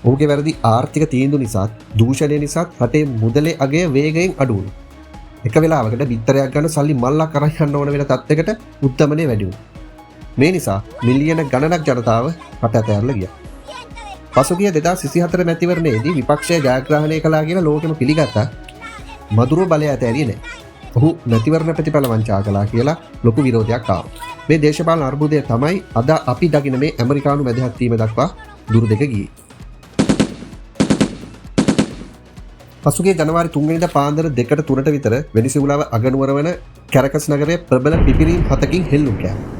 ඔහුගේ වැරදි ආර්ථික තීන්දුව නිසා දූෂණය නිසා රටේ මුදලේ අගය වේගයෙන් අඩු වුණා. එක වෙලාවකට බිත්තරයක් ගන්න සල්ලි මල්ලක් අරන් යන්න ඕන වෙන තත්යකට උද්දමනය වැඩි වුණා. මේ නිසා මිලියන ගණනක් ජනතාව රට අතහැරලා ගියා. පසුගිය 2024 මැතිවරණයේදී විපක්ෂය ජයග්‍රහණය කළා කියලා ලෝකෙම පිළිගත්තා. මදුරෝ බලය ඇතෑරියේ නැහැ. ඔහු මැතිවරණ ප්‍රතිඵල වංචා කළා කියලා ලොකු විරෝධයක් ආවා. මේ දේශපාලන අර්බුදය තමයි අද අපි දකින මේ ඇමරිකානු මැදිහත් වීම දක්වා දුර දෙක ගියේ. පසුගිය ජනවාරි 3 වෙනිදා පාන්දර 2ට 3ට විතර වෙනිසුලාව අගනුවර වන කැරකස් නගරයේ ප්‍රබල පිපිරීම් 7කින් හෙල්ලුම් කෑවා.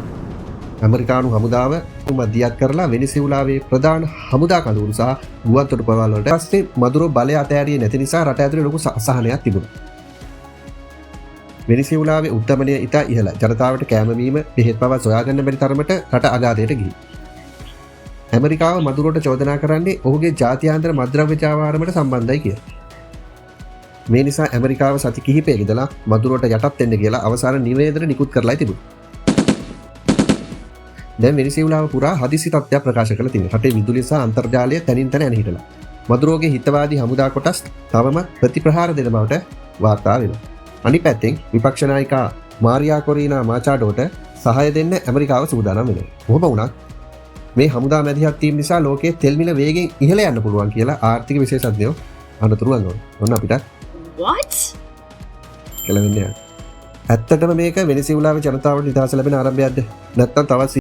ඇමරිකානු හමුදාව මැදිහත් කරලා වෙනිසුලාවේ ප්‍රධාන හමුදා කඳවුරු සහ ගුවන්තොටුපළවල් වලට පස්සේ මදුරෝ බලය අතෑරියේ නැති නිසා රට ඇතුලේ ලොකු අසහනයක් තිබුණා. වෙනිසුලාවේ උද්දමනය ඉතා ඉහළ. ජනතාවට කෑම බීම බෙහෙත් පවා සොයාගන්න බැරි තරමට රට අගාධයට ගිහින්. ඇමරිකාව මදුරෝට චෝදනා කරන්නේ ඔහුගේ ජාත්‍යන්තර මද්ද්‍රව්‍ය ජාවාරමට සම්බන්ධයි කියලා. මේ නිසා ඇමරිකාව සති කිහිපයක ඉඳලා මදුරෝට යටත් වෙන්න කියලා අවසාන නිවේදන නිකුත් කරලා තිබුණා. දැන් වෙනිසුලාව පුරා හදිසි තත්ත්වයක් ප්‍රකාශ කළ තියෙනවා. රටේ විදුලිය සහ අන්තර්ජාලය තනින් තන යන හිටලා. මදුරෝගේ හිතවාදී හමුදා කොටස් තවම ප්‍රතිප්‍රහාර දෙන බවට වාර්තා වෙනවා. අනිත් පැත්තෙන් විපක්ෂ නායිකා මාරියා කොරීනා මාචාඩෝට සහාය දෙන්න ඇමරිකාව සූදානම් වෙනවා. කොහොම වුණත් මේ හමුදා මැදිහත් වීම නිසා ලෝකයේ තෙල් මිල වේගෙන් ඉහළ යන්න පුළුවන් කියලා ආර්ථික විශේෂඥයෝ අනතුරු අංගවනවා. ඔන්න අපිට What? කියලා වෙන්නේ. ඇත්තටම මේක වෙනිසුලාවේ ජනතාවට නිදහස ලැබෙන ආරම්භයක්ද? නැත්නම් තවත්